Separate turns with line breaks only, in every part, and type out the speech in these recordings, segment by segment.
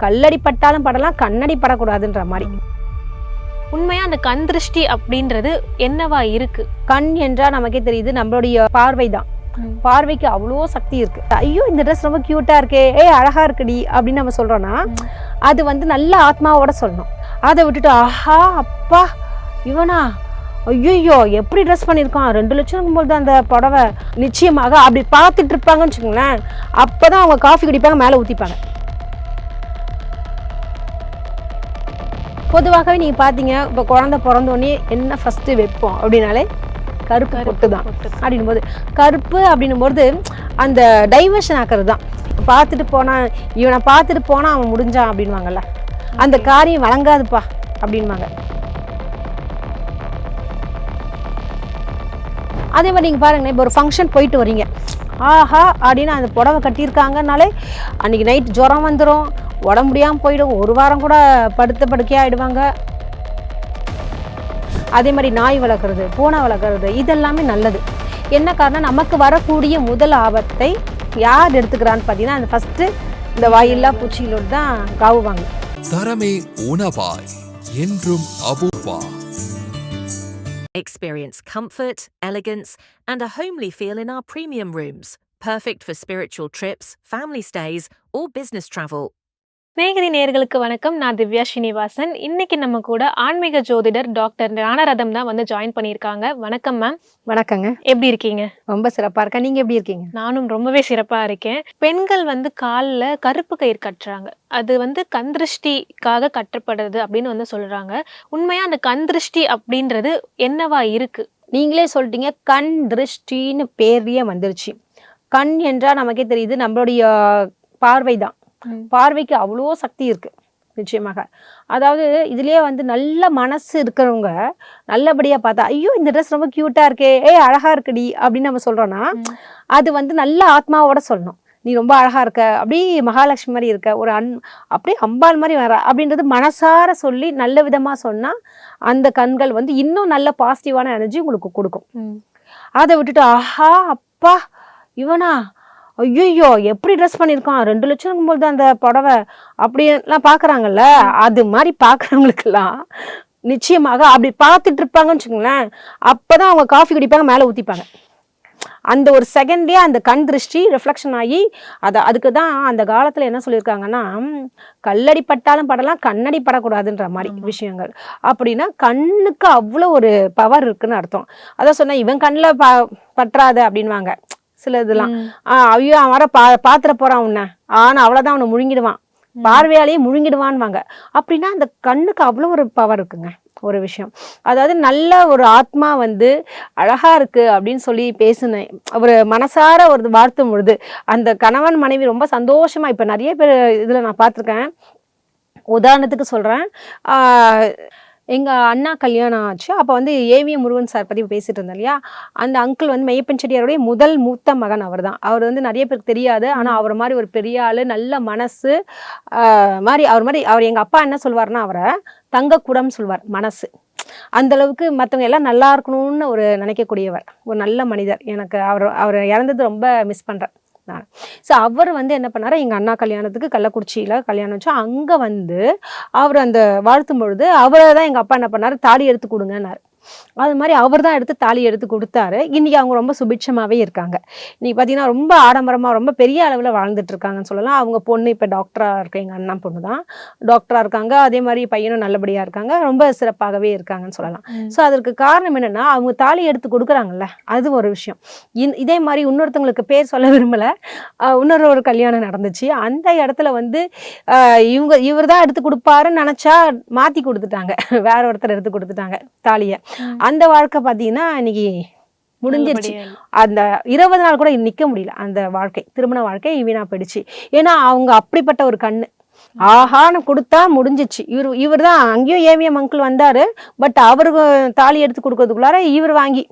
கல்லடி பட்டாலும் படலாம், கண்ணடி படக்கூடாதுன்ற மாதிரி.
உண்மையா அந்த கண் திருஷ்டி அப்படின்றது என்னவா இருக்கு?
கண் என்றா நமக்கே தெரியுது நம்மளுடைய பார்வை தான். பார்வைக்கு அவ்வளோ சக்தி இருக்கு. ஐயோ இந்த ட்ரெஸ் ரொம்ப கியூட்டா இருக்கே, அழகா இருக்குடி அப்படின்னு நம்ம சொல்றோம்னா அது வந்து நல்ல ஆத்மாவோட சொல்லணும். அதை விட்டுட்டு ஆஹா அப்பா இவனா ஐயோ எப்படி ட்ரெஸ் பண்ணியிருக்கான், 2 லட்சம் போது அந்த புடவை, நிச்சயமாக அப்படி பார்த்துட்டு இருப்பாங்கன்னு வச்சுக்கோங்களேன். அப்போதான் அவங்க காஃபி குடிப்பாங்க, மேலே ஊற்றிப்பாங்க. பொதுவாகவே நீங்கள் பார்த்தீங்க, இப்போ குழந்தை பிறந்தோடனே என்ன ஃபஸ்ட்டு வைப்போம் அப்படின்னாலே கருப்பு பொட்டு தான். அப்படின்னும் போது கருப்பு அப்படின்னும் போது அந்த டைவர்ஷன் ஆக்கிறது தான். பார்த்துட்டு போனால் இவனை பார்த்துட்டு போனால் அவன் முடிஞ்சான் அப்படின்வாங்கல்ல, அந்த காரியம் வழங்காதுப்பா அப்படின்வாங்க. அதே மாதிரி நீங்கள் பாருங்களேன், இப்போ ஒரு ஃபங்க்ஷன் போயிட்டு வரீங்க, ஆஹா அப்படின்னு அந்த புடவை கட்டியிருக்காங்கனாலே அன்றைக்கி நைட் ஜுரம் வந்துடும், உடம்பு முடியாமல் போயிடும், 1 வாரம் கூட படுக்கையாக ஆகிடுவாங்க. அதே மாதிரி நாய் வளர்க்குறது, பூனை வளர்க்குறது, இதெல்லாமே நல்லது. என்ன காரணம், நமக்கு வரக்கூடிய முதல் ஆபத்தை யார் எடுத்துக்கிறான்னு பார்த்தீங்கன்னா அந்த ஃபஸ்ட்டு இந்த வாயில்லா பூச்சிகளோடு தான் காவுவாங்க.
தரமே உணவாய் என்றும் Apoorva.
Experience comfort, elegance, and a homely feel in our premium rooms. Perfect for spiritual trips, family stays, or business travel.
Snehithi நேயர்களுக்கு வணக்கம். நான் திவ்யா ஸ்ரீனிவாசன். இன்னைக்கு நம்ம கூட ஆன்மீக ஜோதிடர் டாக்டர் ஞானரதம் தான் வந்து ஜாயின் பண்ணியிருக்காங்க. வணக்கம் மேம்.
வணக்கங்க.
எப்படி இருக்கீங்க?
ரொம்ப சிறப்பாக இருக்கேன். நீங்கள் எப்படி இருக்கீங்க?
நானும் ரொம்பவே சிறப்பாக இருக்கேன். பெண்கள் வந்து காலில் கருப்பு கயிறு கட்டுறாங்க, அது வந்து கண் திருஷ்டிக்காக கட்டப்படுது அப்படின்னு வந்து சொல்கிறாங்க. உண்மையாக அந்த கண் திருஷ்டி அப்படின்றது என்னவா இருக்கு?
நீங்களே சொல்லிட்டீங்க, கண் திருஷ்டின்னு பேர்லேயே வந்துருச்சு. கண் என்றால் நமக்கே தெரியுது நம்மளுடைய பார்வை தான். பார்வைக்கு அவ்வளோ சக்தி இருக்கு நிச்சயமாக. அதாவது இதுலயே வந்து நல்ல மனசு இருக்கிறவங்க நல்லபடியா பார்த்தா ஐயோ இந்த ட்ரெஸ் ரொம்ப கியூட்டா இருக்கே, அழகா இருக்குடி அப்படின்னு நம்ம சொல்றோம்னா அது வந்து நல்ல ஆத்மாவோட சொல்லணும். நீ ரொம்ப அழகா இருக்க, அப்படி மகாலட்சுமி மாதிரி இருக்க, ஒரு அப்படியே அம்பாள் மாதிரி வர அப்படின்றது மனசார சொல்லி நல்ல விதமா சொன்னா அந்த கண்கள் வந்து இன்னும் நல்ல பாசிட்டிவான எனர்ஜி உங்களுக்கு கொடுக்கும். அதை விட்டுட்டு ஆஹா அப்பா இவனா ஐயோ எப்படி ட்ரெஸ் பண்ணியிருக்கான், 2 லட்சம் போது அந்த புடவை அப்படின்லாம் பார்க்குறாங்கல்ல, அது மாதிரி பார்க்குறவங்களுக்கெல்லாம் நிச்சயமாக அப்படி பார்த்துட்டு இருப்பாங்கன்னு வச்சுக்கோங்களேன். அப்போதான் அவங்க காஃபி குடிப்பாங்க, மேலே ஊற்றிப்பாங்க. அந்த ஒரு செகண்ட்லேயே அந்த கண் திருஷ்டி ரிஃப்ளெக்ஷன் ஆகி அதுக்கு தான் அந்த காலத்தில் என்ன சொல்லியிருக்காங்கன்னா, கல்லடி பட்டாலும் படலாம், கண்ணடி படக்கூடாதுன்ற மாதிரி விஷயங்கள். அப்படின்னா கண்ணுக்கு அவ்வளோ ஒரு பவர் இருக்குன்னு அர்த்தம். அதான் சொன்னேன், இவன் கண்ணில் பற்றாத அப்படின்வாங்க சில இதெல்லாம். ஐயோ அவன் வர பாத்திர போறான் உன்ன, ஆனா அவ்வளவுதான் அவனை முழுங்கிடுவான், பார்வையாலேயே முழுங்கிடுவான்வாங்க. அப்படின்னா அந்த கண்ணுக்கு அவ்வளோ ஒரு பவர் இருக்குங்க ஒரு விஷயம். அதாவது நல்ல ஒரு ஆத்மா வந்து அழகா இருக்கு அப்படின்னு சொல்லி பேசுனேன், ஒரு மனசார ஒரு வாழ்த்தும் பொழுது அந்த கணவன் மனைவி ரொம்ப சந்தோஷமா. இப்ப நிறைய பேர் இதுல நான் பார்த்துருக்கேன். உதாரணத்துக்கு சொல்றேன், எங்கள் அண்ணா கல்யாணம் ஆச்சு. அப்போ வந்து ஏவிஎம் முருகன் சார் பற்றி பேசிகிட்டு இருந்தேன் இல்லையா, அந்த அங்கிள் வந்து மெய்யப்பன் செட்டியாருடைய முதல் மூத்த மகன் அவர் தான். அவர் வந்து நிறைய பேருக்கு தெரியாது, ஆனால் அவர் மாதிரி ஒரு பெரிய ஆள், நல்ல மனசு மாதிரி. அவர் எங்கள் அப்பா என்ன சொல்வார்னா, அவரை தங்கக்குடம் சொல்வார். மனசு அந்தளவுக்கு மற்றவங்க எல்லாம் நல்லா இருக்கணும்னு ஒரு நினைக்கக்கூடியவர், ஒரு நல்ல மனிதர். எனக்கு அவர் இறந்தது ரொம்ப மிஸ் பண்ணுறேன் நான். ஸோ அவர் வந்து என்ன பண்ணாரு, எங்கள் அண்ணா கல்யாணத்துக்கு கள்ளக்குறிச்சியில் கல்யாணம் வச்சோம். அங்கே வந்து அவர் அந்த வாழ்த்தும் பொழுது அவரை தான் எங்கள் அப்பா என்ன பண்ணார், தாலி எடுத்து கொடுங்கன்னாரு. அது மாதிரி அவர் தான் எடுத்து தாலி எடுத்து கொடுத்தாரு. இன்றைக்கி அவங்க ரொம்ப சுபிட்சமாகவே இருக்காங்க. இன்றைக்கி பார்த்தீங்கன்னா ரொம்ப ஆடம்பரமாக ரொம்ப பெரிய அளவில் வாழ்ந்துட்டு இருக்காங்கன்னு சொல்லலாம். அவங்க பொண்ணு இப்போ டாக்டராக இருக்க, எங்கள் அண்ணா பொண்ணு தான் டாக்டராக இருக்காங்க. அதே மாதிரி பையனும் நல்லபடியாக இருக்காங்க, ரொம்ப சிறப்பாகவே இருக்காங்கன்னு சொல்லலாம். ஸோ அதற்கு காரணம் என்னென்னா, அவங்க தாலி எடுத்து கொடுக்குறாங்கல்ல, அது ஒரு விஷயம். இதே மாதிரி இன்னொருத்தவங்களுக்கு பேர் சொல்ல விரும்பலை, இன்னொரு கல்யாணம் நடந்துச்சு. அந்த இடத்துல வந்து இவர் தான் எடுத்து கொடுப்பாருன்னு நினச்சா மாற்றி கொடுத்துட்டாங்க, வேற ஒருத்தர் எடுத்து கொடுத்துட்டாங்க தாலியை. அந்த வாழ்க்கை பார்த்தீங்கன்னா இன்னைக்கு முடிஞ்சிருச்சு. அந்த 20 நாள் கூட நிற்க முடியல, அந்த வாழ்க்கை, திருமண வாழ்க்கை வீணா போயிடுச்சு. ஏன்னா அவங்க அப்படிப்பட்ட ஒரு கண்ணு, ஆஹான்னு கொடுத்தா முடிஞ்சிச்சு. இவர் தான் அங்கேயும் ஏவிஎம் அங்கிள் வந்தாரு, பட் அவருக்கு தாலி எடுத்து கொடுக்கறதுக்குள்ளார இவர் வாங்கி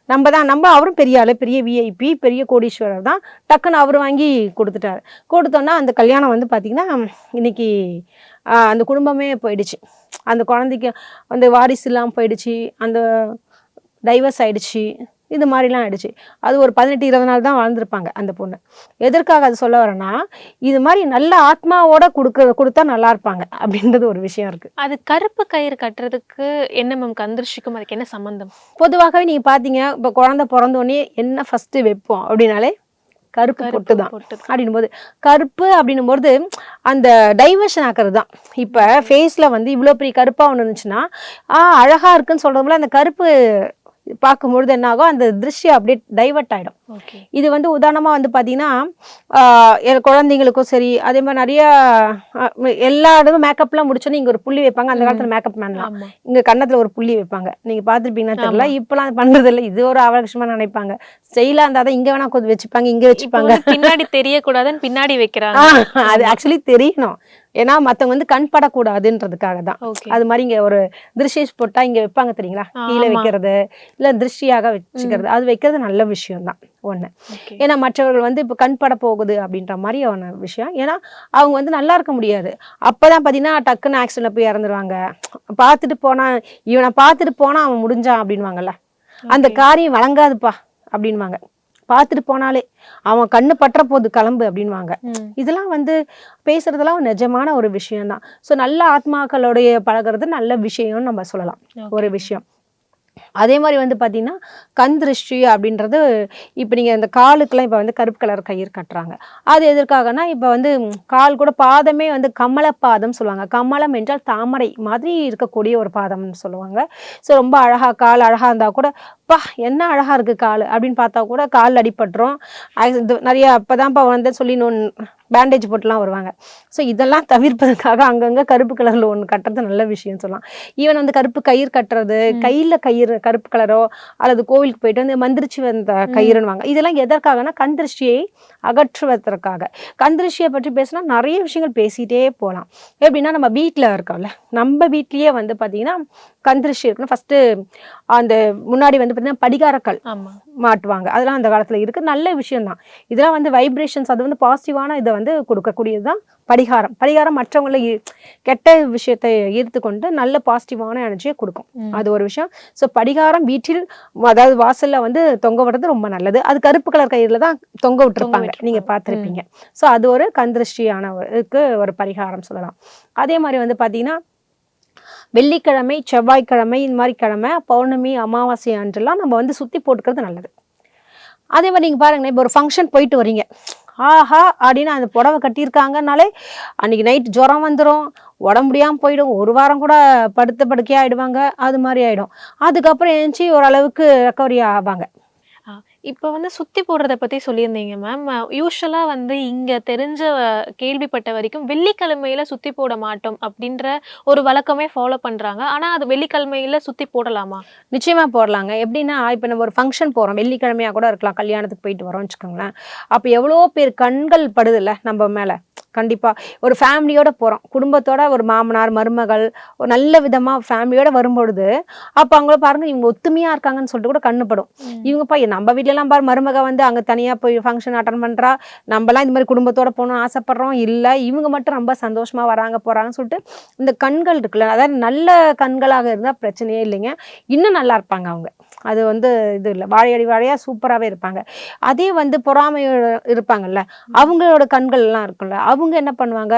நம்ம அவரும் பெரிய ஆளு, பெரிய விஐபி, பெரிய கோடீஸ்வரர் தான், டக்குன்னு அவர் வாங்கி கொடுத்துட்டாரு. கொடுத்தோன்னா அந்த கல்யாணம் வந்து பார்த்தீங்கன்னா இன்னைக்கு அந்த குடும்பமே போயிடுச்சு. அந்த குழந்தைக்கு அந்த வாரிசு இல்லாமல் போயிடுச்சு, அந்த டைவர்ஸ் ஆயிடுச்சு. இது மாதிரிலாம் ஆயிடுச்சு. அது ஒரு 18-20 நாள் தான் வாழ்ந்திருப்பாங்க அந்த பொண்ணு. எதற்காக அது சொல்ல வரேன்னா, இது மாதிரி நல்ல ஆத்மாவோட கொடுத்தா நல்லா இருப்பாங்க அப்படின்றது ஒரு விஷயம் இருக்கு.
அது கருப்பு கயிறு கட்டுறதுக்கு என்ன மேம், கந்திருஷ்டிக்கும் அதுக்கு என்ன சம்பந்தம்?
பொதுவாகவே நீங்க பாத்தீங்க, இப்போ குழந்தை பிறந்தோடனே என்ன ஃபர்ஸ்ட் வைப்போம் அப்படின்னாலே கருப்பு பொட்டு தான். அப்படின்னும் போது கருப்பு அப்படின்னும் போது அந்த டைவர்ஷன் ஆக்குறது தான். இப்போ ஃபேஸ்ல வந்து இவ்வளோ பெரிய கருப்பா ஒன்று இருந்துச்சுன்னா அழகா இருக்குன்னு சொல்றதுல அந்த கருப்பு பார்க்கும்பொழுது என்ன ஆகும், அந்த திருஷ்டி அப்படியே டைவர்ட் ஆகிடும். இது வந்து உதாரணமாக வந்து பார்த்தீங்கன்னா குழந்தைங்களுக்கும் சரி, அதே மாதிரி நிறைய எல்லா இடமும் மேக்கப்லாம் முடிச்சோன்னே இங்கே ஒரு புள்ளி வைப்பாங்க. அந்த காலத்தில் மேக்கப் மேன்லாம் இங்கே கன்னத்தில் ஒரு புள்ளி வைப்பாங்க. நீங்கள் பார்த்துருப்பீங்கன்னா தெரியல, இப்போலாம் பண்ணுறதில்ல. இது ஒரு அவலட்சணமாக நினைப்பாங்க. ஸ்டைலாக இருந்தால் தான் இங்கே வேணா கொஞ்சம் வச்சுப்பாங்க, இங்கே வச்சுப்பாங்க.
பின்னாடி தெரியக்கூடாதுன்னு பின்னாடி வைக்கிறாங்க.
அது ஆக்சுவலி தெரியணும், ஏன்னா மற்றவங்க வந்து கண் படக்கூடாதுன்றதுக்காக தான். அது மாதிரி இங்கே ஒரு திருஷ்டி போட்டால் இங்கே வைப்பாங்க தெரியுங்களா, கீழே வைக்கிறது இல்லை திருஷ்டியாக வச்சுக்கிறது, அது வைக்கிறது நல்ல விஷயம் தான் ஒன்று. ஏன்னா மற்றவர்கள் வந்து இப்போ கண் பட போகுது அப்படின்ற மாதிரி ஒன்று விஷயம். ஏன்னா அவங்க வந்து நல்லா இருக்க முடியாது. அப்போதான் பார்த்தீங்கன்னா டக்குன்னு ஆக்சிடென்ட்ல போய் இறந்துருவாங்க. பார்த்துட்டு போனா, இவனை பார்த்துட்டு போனா அவன் முடிஞ்சான் அப்படின்வாங்கல்ல, அந்த காரியம் வழங்காதுப்பா அப்படின்வாங்க. பார்த்துட்டு போனாலே அவன் கண்ணு பற்ற போது கிளம்பு அப்படின்வாங்க. இதெல்லாம் வந்து பேசுறதெல்லாம் நிஜமான ஒரு விஷயம்தான். ஸோ நல்ல ஆத்மாக்களுடைய பழகிறது நல்ல விஷயம்னு நம்ம சொல்லலாம் ஒரு விஷயம். அதே மாதிரி வந்து பார்த்தீங்கன்னா கண் திருஷ்டி அப்படின்றது, இப்போ நீங்கள் இந்த காலுக்கெல்லாம் இப்போ வந்து கருப்பு கலர் கயிறு கட்டுறாங்க. அது எதற்காகனா, இப்போ வந்து கால் கூட பாதமே வந்து கமல பாதம் சொல்லுவாங்க. கமலம் என்றால் தாமரை மாதிரி இருக்கக்கூடிய ஒரு பாதம்னு சொல்லுவாங்க. ஸோ ரொம்ப அழகாக கால் அழகாக இருந்தால் கூட பா என்ன அழகாக இருக்குது கால் அப்படின்னு பார்த்தா கூட கால் அடிபட்டுரும். நிறைய அப்போதான்ப்பா வந்து சொல்லி பேண்டேஜ் போட்டுலாம் வருவாங்க. ஸோ இதெல்லாம் தவிர்ப்பதற்காக அங்கங்கே கருப்பு கலரில் ஒன்று கட்டுறது நல்ல விஷயம்னு சொல்லலாம். ஈவன் வந்து கருப்பு கயிறு கட்டுறது, கையில் கயிறு கருப்பு கலரோ அல்லது கோவிலுக்கு போயிட்டு வந்து மந்திரிச்சு வந்த கயிறுன்னுவாங்க. இதெல்லாம் எதற்காகனா கண் திருஷ்டியை அகற்றுவதற்காக. கண் திருஷ்டியை பற்றி பேசினா நிறைய விஷயங்கள் பேசிகிட்டே போகலாம். எப்படின்னா நம்ம வீட்டில் இருக்கோம்ல, நம்ம வீட்லேயே வந்து பார்த்தீங்கன்னா கண் திருஷ்டி இருக்குன்னா ஃபஸ்ட்டு அந்த முன்னாடி வந்து பார்த்தீங்கன்னா படிகாரக்கல் மாட்டுவாங்க. அதெல்லாம் அந்த காலத்தில் இருக்குது, நல்ல விஷயம்தான். இதெல்லாம் வந்து வைப்ரேஷன்ஸ், அது வந்து பாசிட்டிவான இதை வந்து கொடுக்கக்கூடியது தான் படிகாரம். படிகாரம் மற்றவங்கள கெட்ட விஷயத்தை ஈர்த்து கொண்டு நல்ல பாசிட்டிவான எனர்ஜியை கொடுக்கும். அது ஒரு விஷயம். ஸோ படிகாரம் வீட்டில், அதாவது வாசல்ல வந்து தொங்க விடுறது ரொம்ப நல்லது. அது கருப்பு கலர் கயிறுல தான் தொங்க விட்டுருப்பாங்க, நீங்க பார்த்துருப்பீங்க. ஸோ அது ஒரு கந்திருஷ்டியானவருக்கு ஒரு பரிகாரம் சொல்லலாம். அதே மாதிரி வந்து பார்த்தீங்கன்னா வெள்ளிக்கிழமை, செவ்வாய்க்கிழமை, இந்த மாதிரி கிழமை, பௌர்ணமி, அமாவாசை அன்றெல்லாம் நம்ம வந்து சுற்றி போட்டுக்கிறது நல்லது. அதே மாதிரி நீங்கள் பாருங்களேன், இப்போ ஒரு ஃபங்க்ஷன் போயிட்டு வரீங்க, ஆஹா அப்படின்னு அந்த புடவை கட்டியிருக்காங்கனாலே அன்றைக்கி நைட் ஜுரம் வந்துடும், உடம்பு முடியாமல் போயிடும், ஒரு வாரம் கூட படுத்த படுக்கையாக ஆகிடுவாங்க. அது மாதிரி ஆகிடும். அதுக்கப்புறம் எழுந்துச்சி ஓரளவுக்கு ரெக்கவரி ஆவாங்க.
இப்போ வந்து சுத்தி போடுறத பத்தி சொல்லியிருந்தீங்க மேம். யூஸ்வலா வந்து இங்க தெரிஞ்ச கேள்விப்பட்ட வரைக்கும் வெள்ளிக்கிழமையில சுத்தி போட மாட்டோம் அப்படின்ற ஒரு வழக்கமே ஃபாலோ பண்றாங்க. ஆனா அது வெள்ளிக்கிழமையில சுத்தி போடலாமா?
நிச்சயமா போடலாங்க. எப்படின்னா இப்போ நம்ம ஒரு ஃபங்க்ஷன் போறோம், வெள்ளிக்கிழமையா கூட இருக்கலாம், கல்யாணத்துக்கு போயிட்டு வரோம்னு வச்சுக்கோங்களேன். அப்போ எவ்வளோ பேர் கண்கள் படுதுல்ல நம்ம மேல. கண்டிப்பா ஒரு ஃபேமிலியோட போறோம், குடும்பத்தோட, ஒரு மாமனார் மருமகள் ஒரு நல்ல விதமா ஃபேமிலியோட வரும்பொழுது அப்போ அவங்கள பாருங்க, இவங்க ஒத்துமையா இருக்காங்கன்னு சொல்லிட்டு கூட கண்ணுப்படும். இவங்கப்பா நம்ம வீட்டிலலாம் பாரு, மருமக வந்து அங்கே தனியாக போய் ஃபங்க்ஷன் அட்டன் பண்ணுறா, நம்மலாம் இந்த மாதிரி குடும்பத்தோட போகணும்னு ஆசைப்படுறோம், இல்லை இவங்க மட்டும் ரொம்ப சந்தோஷமா வராங்க போகிறாங்கன்னு சொல்லிட்டு இந்த கண்கள் இருக்குல்ல, அதாவது நல்ல கண்களாக இருந்தால் பிரச்சனையே இல்லைங்க, இன்னும் நல்லா இருப்பாங்க அவங்க. அது வந்து இது இல்லை, வாழையடி வாழையாக சூப்பராகவே இருப்பாங்க. அதே வந்து பொறாமையோட இருப்பாங்கல்ல, அவங்களோட கண்கள் எல்லாம் இருக்குல்ல, அவங்க என்ன பண்ணுவாங்க,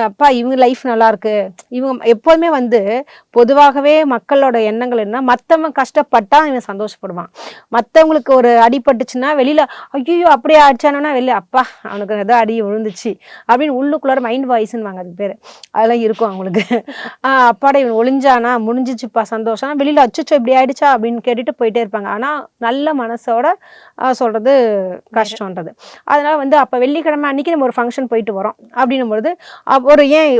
அப்பா இவங்க லைஃப் நல்லா இருக்கு. இவங்க எப்போதுமே வந்து பொதுவாகவே மக்களோட எண்ணங்கள் என்ன, மற்றவங்க கஷ்டப்பட்டா இவன் சந்தோஷப்படுவான், மற்றவங்களுக்கு ஒரு அடிபட்டுச்சுன்னா வெளியில ஐயோ அப்படியே அடிச்சானோன்னா வெளில அப்பா அவனுக்கு ஏதோ அடி விழுந்துச்சு அப்படின்னு உள்ளுக்குள்ளார மைண்ட் வாய்ஸ்ன்னு அதுக்கு பேர், அதெல்லாம் இருக்கும் அவங்களுக்கு. அப்பாட இவன் ஒளிஞ்சானா முடிஞ்சிச்சுப்பா சந்தோஷம், வெளியில அச்சுச்சோ இப்படி ஆயிடுச்சா அப்படின்னு கேட்டுட்டு போயிட்டே இருப்பாங்க. ஆனா நல்ல மனசோட சொல்றது கஷ்டம்ன்றது. அதனால வந்து அப்ப வெள்ளிக்கிழமை அன்னைக்கு நம்ம ஒரு ஃபங்க்ஷன் போயிட்டு வரோம் அப்படின்னும் பொழுது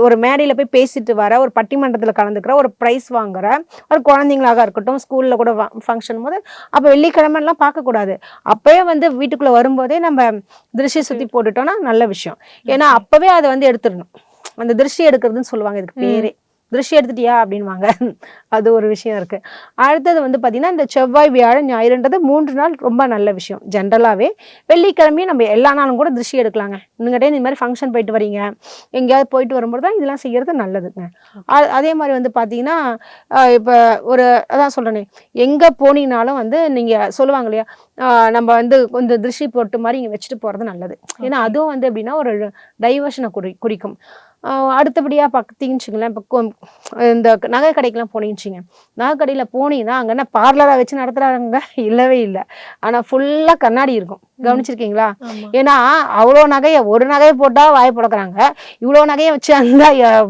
ஒரு மேடையில போய் பேசிட்டு வர, ஒரு பட்டிமன்றத்துல கலந்துக்கிற, ஒரு ப்ரைஸ் வாங்குற ஒரு குழந்தைங்களாக இருக்கட்டும், ஸ்கூல்ல கூட ஃபங்க்ஷன் போது அப்ப வெள்ளிக்கிழமை எல்லாம் பார்க்கக்கூடாது. அப்பவே வந்து வீட்டுக்குள்ள வரும்போதே நம்ம திருஷ்டி சுத்தி போட்டுட்டோம்னா நல்ல விஷயம். ஏன்னா அப்பவே அதை வந்து எடுத்துடணும், அந்த திருஷ்டி எடுக்கிறதுன்னு சொல்லுவாங்க இதுக்கு பேரே. திருஷ்டி எடுத்துட்டியா அப்படின்வாங்க. அது ஒரு விஷயம் இருக்குது. அடுத்தது வந்து பார்த்திங்கன்னா இந்த செவ்வாய் வியாழன் ஞாயிறுன்றது 3 நாள் ரொம்ப நல்ல விஷயம். ஜென்ரலாகவே வெள்ளிக்கிழமையும் நம்ம எல்லா நாளும் கூட திருஷ்டி எடுக்கலாங்க. நீங்கள்கிட்ட இந்த மாதிரி ஃபங்க்ஷன் போயிட்டு வரீங்க, எங்கேயாவது போயிட்டு வரும்போது தான் இதெல்லாம் செய்கிறது நல்லதுங்க. அதே மாதிரி வந்து பார்த்திங்கன்னா இப்போ ஒரு அதான் சொல்கிறேனே, எங்கே போனீங்கனாலும் வந்து நீங்கள் சொல்லுவாங்க இல்லையா, நம்ம வந்து கொஞ்சம் திருஷ்டி போட்டு மாதிரி இங்கே வச்சுட்டு போகிறது நல்லது. ஏன்னா அதுவும் வந்து எப்படின்னா ஒரு டைவர்ஷனை குறிக்கும். அடுத்தபடியாக பார்த்தீங்கன்னு வச்சுங்களேன், இப்போ இந்த நகை கடைக்கெலாம் போனீங்கன்னு வச்சுங்க, நகை கடையில் போனீங்கன்னா அங்கே என்ன பார்லராக வச்சு நடத்துகிறாங்க? இல்லவே இல்லை. ஆனால் ஃபுல்லாக கண்ணாடி இருக்கும். கவனிச்சிருக்கீங்களா? ஏன்னா அவ்வளோ நகையை ஒரு நகையை போட்டால் வாயை புழக்கிறாங்க, இவ்வளோ நகையை வச்சு அந்த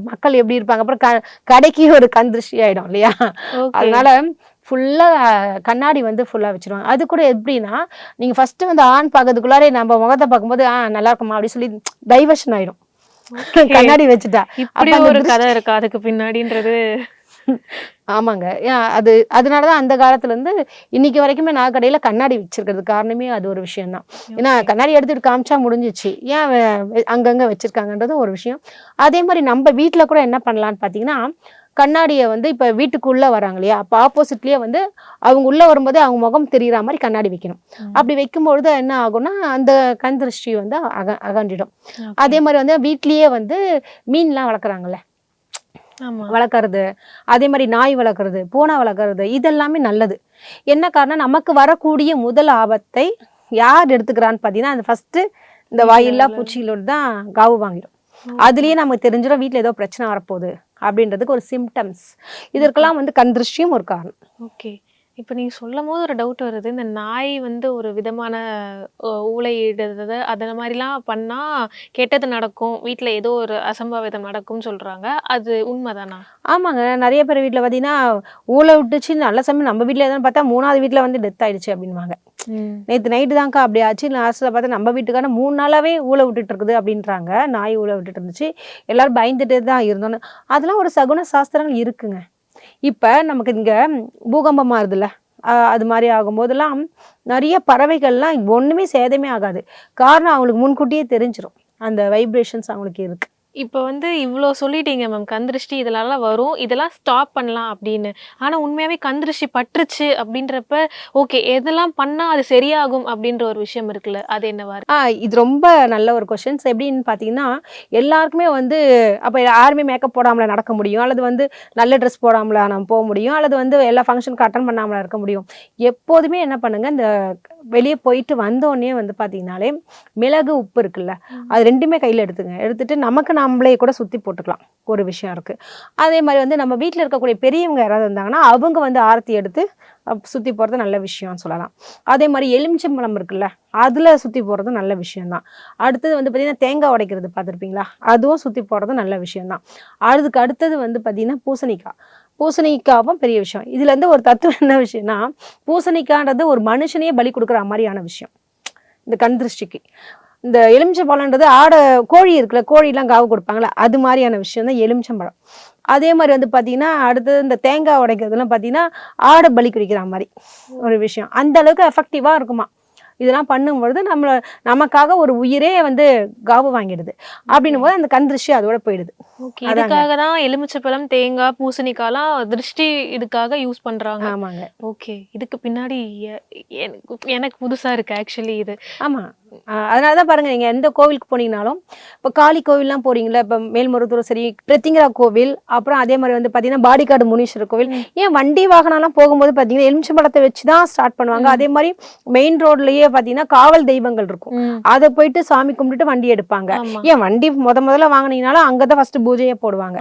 மக்கள் எப்படி இருப்பாங்க? அப்புறம் கடைக்கு ஒரு கண் திருஷ்டி ஆகிடும் இல்லையா? அதனால ஃபுல்லாக கண்ணாடி வந்து ஃபுல்லாக வச்சுருவாங்க. அது கூட எப்படின்னா, நீங்கள் ஃபஸ்ட்டு வந்து ஆண் பார்க்கறதுக்குள்ளாரே நம்ம முகத்தை பார்க்கும்போது நல்லா இருக்குமா அப்படி சொல்லி டைவர்ஷன் ஆகிடும் கண்ணாடி வச்சுட்டா.
இப்படி ஒரு கதை இருக்கா அதுக்கு பின்னாடின்றது?
ஆமாங்க. அதனாலதான் அந்த காலத்துல இருந்து இன்னைக்கு வரைக்குமே நான் கடையில கண்ணாடி வச்சிருக்கிறது காரணமே அது ஒரு விஷயம் தான். ஏன்னா கண்ணாடி எடுத்துட்டு காமிச்சா முடிஞ்சிச்சு, ஏன் அங்கங்க வச்சிருக்காங்கன்றது ஒரு விஷயம். அதே மாதிரி நம்ம வீட்டுல கூட என்ன பண்ணலான்னு பாத்தீங்கன்னா, கண்ணாடியை வந்து இப்ப வீட்டுக்குள்ள வராங்க இல்லையா, அப்ப ஆப்போசிட்லயே வந்து அவங்க உள்ள வரும்போதே அவங்க முகம் தெரியுற மாதிரி கண்ணாடி வைக்கணும். அப்படி வைக்கும்பொழுது என்ன ஆகும்னா அந்த கண் திருஷ்டி வந்து அகன்றிடும். அதே மாதிரி வந்து வீட்லயே வந்து மீன்லாம் வளர்க்குறாங்கல்ல, வளர்க்கறது, அதே மாதிரி நாய் வளர்க்குறது, பூனை வளர்க்குறது, இதெல்லாமே நல்லது. என்ன காரணம், நமக்கு வரக்கூடிய முதல் ஆபத்தை யார் எடுத்துக்கிறான்னு பார்த்தீங்கன்னா, அந்த ஃபர்ஸ்ட் இந்த வாயில்லா பூச்சிகளோடு தான் காவு வாங்கிடும். அதுலயே நமக்கு தெரிஞ்சிடும் வீட்டில் ஏதோ பிரச்சனை வரப்போகுது அப்படின்றதுக்கு ஒரு சிம்டம்ஸ். இதற்கெல்லாம் வந்து கண் திருஷ்டியும் ஒரு காரணம்.
ஓகே. இப்போ நீங்க சொல்லும்போது ஒரு டவுட் வருது. இந்த நாய் வந்து ஒரு விதமான ஊளையிடுறது அந்த மாதிரிலாம் பண்ணா கெட்டது நடக்கும், வீட்டில் ஏதோ ஒரு அசம்பாவிதம் நடக்கும்னு சொல்றாங்க. அது உண்மைதானா? ஆமாங்க.
நிறைய பேர் வீட்டில் பார்த்தீங்கன்னா ஊழ விட்டுச்சு, நல்ல சமயம் நம்ம வீட்டில் எதாவது பார்த்தா 3வது வீட்டில் வந்து டெத் ஆயிடுச்சு அப்படின்வாங்க. நேற்று நைட்டு தான்க்கா அப்படி ஆச்சு, லாஸ்ட்டில் பார்த்தா நம்ம வீட்டுக்கான 3 நாளாவே ஊழ விட்டுட்டு இருக்குது அப்படின்றாங்க. நாய் ஊழ விட்டுட்டு இருந்துச்சு, எல்லாரும் பயந்துட்டு தான் இருந்தோன்னு. அதெல்லாம் ஒரு சகுன சாஸ்திரங்கள் இருக்குங்க. இப்போ நமக்கு இங்கே பூகம்பம் ஆகுதுல்ல, அது மாதிரி ஆகும்போதெல்லாம் நிறைய பறவைகள்லாம் ஒன்றுமே சேதமே ஆகாது. காரணம் அவங்களுக்கு முன்கூட்டியே தெரிஞ்சிடும், அந்த வைப்ரேஷன்ஸ் அவங்களுக்கு இருக்கு.
இப்போ வந்து இவ்வளோ சொல்லிட்டீங்க மேம், கந்திருஷ்டி இதெல்லாம் வரும், இதெல்லாம் ஸ்டாப் பண்ணலாம் அப்படின்னு. ஆனால் உண்மையாகவே கந்திருஷ்டி பட்டுருச்சு அப்படின்றப்ப ஓகே எதெல்லாம் பண்ணால் அது சரியாகும் அப்படின்ற ஒரு விஷயம் இருக்குல்ல, அது என்னவா?
இது ரொம்ப நல்ல ஒரு கொஷின்ஸ். எப்படின்னு பார்த்தீங்கன்னா, எல்லாருக்குமே வந்து அப்போ யாருமே மேக்கப் போடாமல நடக்க முடியும், அல்லது வந்து நல்ல ட்ரெஸ் போடாமல நம்ம போக முடியும், அல்லது வந்து எல்லா ஃபங்க்ஷனுக்கு அட்டன் பண்ணாமல இருக்க முடியும். எப்போதுமே என்ன பண்ணுங்க, இந்த வெளியே போயிட்டு வந்தோடனே வந்து பார்த்தீங்கன்னாலே மிளகு உப்பு இருக்குல்ல, அது ரெண்டுமே கையில் எடுத்துட்டு நமக்கு நம்மளே கூட சுற்றி போட்டுக்கலாம். ஒரு விஷயம் இருக்குது. அதே மாதிரி வந்து நம்ம வீட்டில் இருக்கக்கூடிய பெரியவங்க யாராவது இருந்தாங்கன்னா அவங்க வந்து ஆரத்தி எடுத்து சுற்றி போகிறது நல்ல விஷயம்னு சொல்லலாம். அதே மாதிரி எலுமிச்சம்பழம் இருக்குல்ல, அதில் சுற்றி போகிறது நல்ல விஷயம்தான். அடுத்தது வந்து பார்த்திங்கன்னா தேங்காய் உடைக்கிறது பார்த்துருப்பீங்களா, அதுவும் சுற்றி போகிறது நல்ல விஷயம்தான். அதுக்கு அடுத்தது வந்து பார்த்திங்கன்னா பூசணிக்காவும் பெரிய விஷயம். இதுல இருந்து ஒரு தத்துவம் என்ன விஷயம்னா, பூசணிக்கான்றது ஒரு மனுஷனையே பலி கொடுக்குற மாதிரியான விஷயம் இந்த கண் திருஷ்டிக்கு. இந்த எலுமிச்சம்பழம்ன்றது கோழி இருக்குல்ல, கோழிலாம் காவு கொடுப்பாங்களா, அது மாதிரியான விஷயம் தான் எலுமிச்சம்பழம். அதே மாதிரி வந்து பார்த்தீங்கன்னா அடுத்தது இந்த தேங்காய் உடைக்கிறதுலாம் பார்த்தீங்கன்னா ஆடை பலி குடிக்கிற மாதிரி ஒரு விஷயம். அந்த அளவுக்கு எஃபெக்டிவாக இருக்குமா இதெல்லாம் பண்ணும்பொழுது நமக்காக ஒரு உயிரே வந்து காவு வாங்கிடுது. அப்படின்னும் போது அந்த கண் திருஷ்டி அதோட போயிடுது.
இதுக்காக தான் எலுமிச்சப்பழம், தேங்காய், பூசணிக்காய்லாம் திருஷ்டி இதுக்காக யூஸ் பண்றாங்க.
ஆமாங்க.
ஓகே. இதுக்கு பின்னாடி எனக்கு புதுசா இருக்கு ஆக்சுவலி இது.
ஆமா, அதனாலதான் பாருங்க, நீங்க எந்த கோவிலுக்கு போனீங்கனாலும், இப்போ காளி கோவில்லாம் போறீங்களா, இப்போ மேல்மருவத்தூர் சரி, பிரத்திங்கரா கோவில், அப்புறம் அதே மாதிரி வந்து பாத்தீங்கன்னா பாடிக்காடு முனீஸ்வரர் கோவில், ஏன் வண்டி வாகனம்லாம் போகும்போது பாத்தீங்கன்னா எலுமிச்சம்பழத்தை வச்சுதான் ஸ்டார்ட் பண்ணுவாங்க. அதே மாதிரி மெயின் ரோட்லயே பாத்தீங்கன்னா காவல் தெய்வங்கள் இருக்கும், அதை போயிட்டு சாமி கும்பிட்டுட்டு வண்டி எடுப்பாங்க. ஏன் வண்டி முதல்ல வாங்கினீங்கனாலும் அங்கதான் ஃபர்ஸ்ட் பூஜையே போடுவாங்க.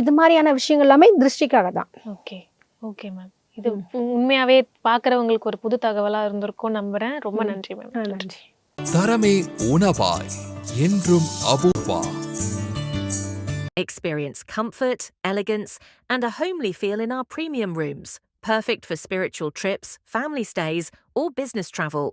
இது மாதிரியான விஷயங்கள் எல்லாமே திருஷ்டிக்காக தான்.
ஓகே ஓகே மேம், இது உண்மையாவே பாக்குறவங்களுக்கு ஒரு புது தகவலா இருந்திருக்கும் நம்புறேன். ரொம்ப நன்றி மேம்.
நன்றி.
தரமே உணவாய் என்றும் Apoorva.
Experience comfort, elegance, and a homely feel in our premium rooms. Perfect for spiritual trips, family stays, or business travel.